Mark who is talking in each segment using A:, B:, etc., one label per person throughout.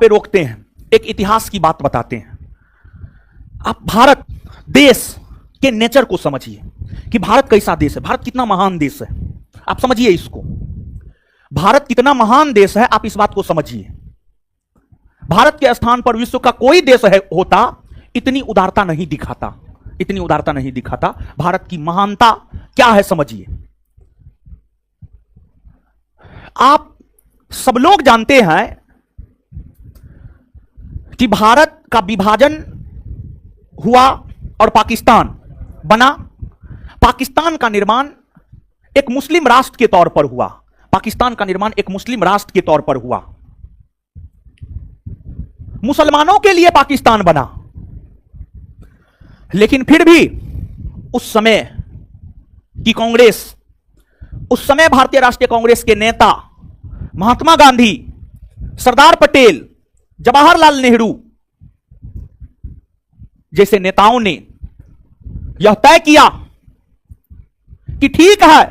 A: पे रोकते हैं, एक इतिहास की बात बताते हैं। आप भारत देश के नेचर को समझिए कि भारत कैसा देश है, भारत कितना महान देश है। आप समझिए इसको, भारत कितना महान देश है, आप इस बात को समझिए। भारत के स्थान पर विश्व का कोई देश है होता इतनी उदारता नहीं दिखाता, इतनी उदारता नहीं दिखाता। भारत की महानता क्या है समझिए। आप सब लोग जानते हैं कि भारत का विभाजन हुआ और पाकिस्तान बना। पाकिस्तान का निर्माण एक मुस्लिम राष्ट्र के तौर पर हुआ, पाकिस्तान का निर्माण एक मुस्लिम राष्ट्र के तौर पर हुआ। मुसलमानों के लिए पाकिस्तान बना, लेकिन फिर भी उस समय की कांग्रेस, उस समय भारतीय राष्ट्रीय कांग्रेस के नेता महात्मा गांधी, सरदार पटेल, जवाहरलाल नेहरू जैसे नेताओं ने यह तय किया कि ठीक है,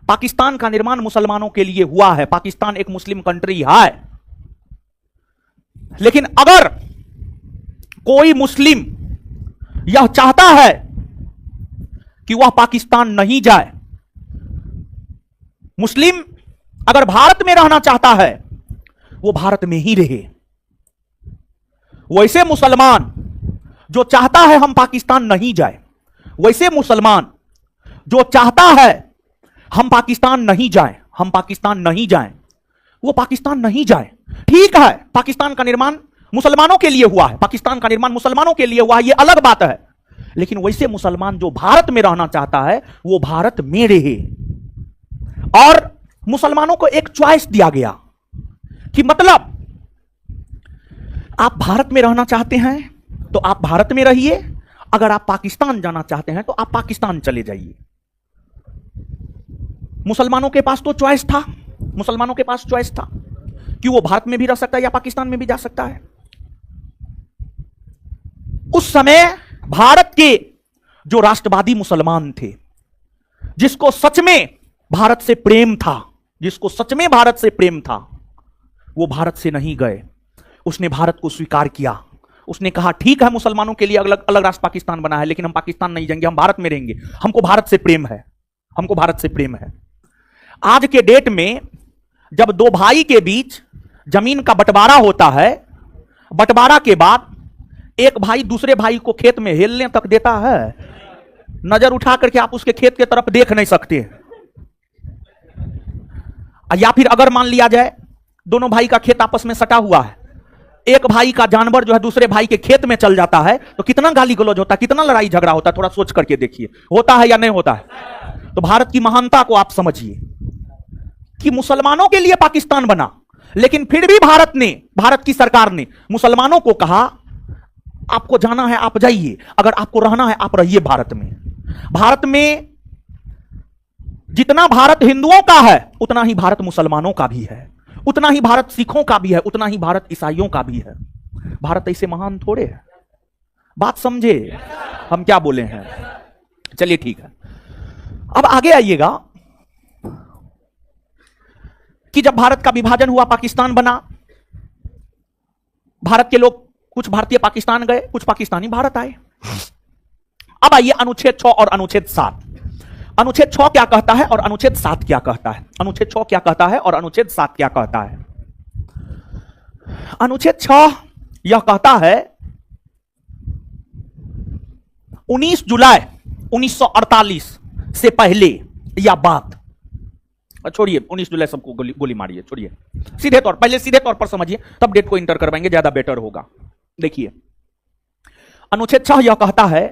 A: पाकिस्तान का निर्माण मुसलमानों के लिए हुआ है, पाकिस्तान एक मुस्लिम कंट्री है, लेकिन अगर कोई मुस्लिम यह चाहता है कि वह पाकिस्तान नहीं जाए, मुस्लिम अगर भारत में रहना चाहता है वो भारत में ही रहे। वैसे मुसलमान जो चाहता है हम पाकिस्तान नहीं जाए, वैसे मुसलमान जो चाहता है हम पाकिस्तान नहीं जाए, हम पाकिस्तान नहीं जाए, वो पाकिस्तान नहीं जाए। ठीक है, पाकिस्तान का निर्माण मुसलमानों के लिए हुआ है, पाकिस्तान का निर्माण मुसलमानों के लिए हुआ है, ये अलग बात है। लेकिन वैसे मुसलमान जो भारत में रहना चाहता है वो भारत में रहे। और मुसलमानों को एक चॉइस दिया गया कि मतलब आप भारत में रहना चाहते हैं तो आप भारत में रहिए, अगर आप पाकिस्तान जाना चाहते हैं तो आप पाकिस्तान चले जाइए। मुसलमानों के पास तो चॉइस था, मुसलमानों के पास चॉइस था कि वो भारत में भी रह सकता है या पाकिस्तान में भी जा सकता है। उस समय भारत के जो राष्ट्रवादी मुसलमान थे, जिसको सच में भारत से प्रेम था, जिसको सच में भारत से प्रेम था, वो भारत से नहीं गए। उसने भारत को स्वीकार किया। उसने कहा ठीक है, मुसलमानों के लिए अलग अलग राष्ट्र पाकिस्तान बना है, लेकिन हम पाकिस्तान नहीं जाएंगे, हम भारत में रहेंगे, हमको भारत से प्रेम है, हमको भारत से प्रेम है। आज के डेट में जब दो भाई के बीच जमीन का बंटवारा होता है, बंटवारा के बाद एक भाई दूसरे भाई को खेत में हेलने तक देता है, नजर उठा करके आप उसके खेत के तरफ देख नहीं सकते। या फिर अगर मान लिया जाए दोनों भाई का खेत आपस में सटा हुआ है, एक भाई का जानवर जो है दूसरे भाई के खेत में चल जाता है तो कितना गाली गलौज होता है, कितना लड़ाई झगड़ा होता है, थोड़ा सोच करके देखिए, होता है या नहीं होता है। तो भारत की महानता को आप समझिए कि मुसलमानों के लिए पाकिस्तान बना, लेकिन फिर भी भारत ने, भारत की सरकार ने मुसलमानों को कहा आपको जाना है आप जाइए, अगर आपको रहना है आप रहिए भारत में। भारत में जितना भारत हिंदुओं का है उतना ही भारत मुसलमानों का भी है, उतना ही भारत सिखों का भी है, उतना ही भारत ईसाइयों का भी है। भारत ऐसे महान थोड़े है, बात समझे हम क्या बोले हैं। चलिए ठीक है, अब आगे आइएगा कि जब भारत का विभाजन हुआ, पाकिस्तान बना, भारत के लोग, कुछ भारतीय पाकिस्तान गए, कुछ पाकिस्तानी भारत आए। अब आइए अनुच्छेद 6 और अनुच्छेद 7। अनुच्छेद 6 क्या कहता है और अनुच्छेद 7 क्या कहता है? अनुच्छेद 6 क्या कहता है और अनुच्छेद 7 क्या कहता है? अनुच्छेद 6 यह कहता है 19 जुलाई 1948 से पहले या बाद, छोड़िए 19 जुलाई सबको गोली मारिए, छोड़िए, सीधे तौर, पहले सीधे तौर पर समझिए, तब डेट को इंटर करवाएंगे, ज्यादा बेटर होगा। देखिए अनुच्छेद 6 यह कहता है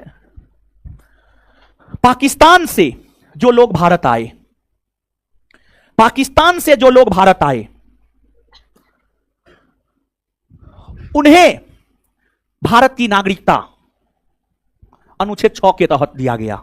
A: पाकिस्तान से जो लोग भारत आए, पाकिस्तान से जो लोग भारत आए उन्हें भारत की नागरिकता अनुच्छेद 6 के तहत दिया गया।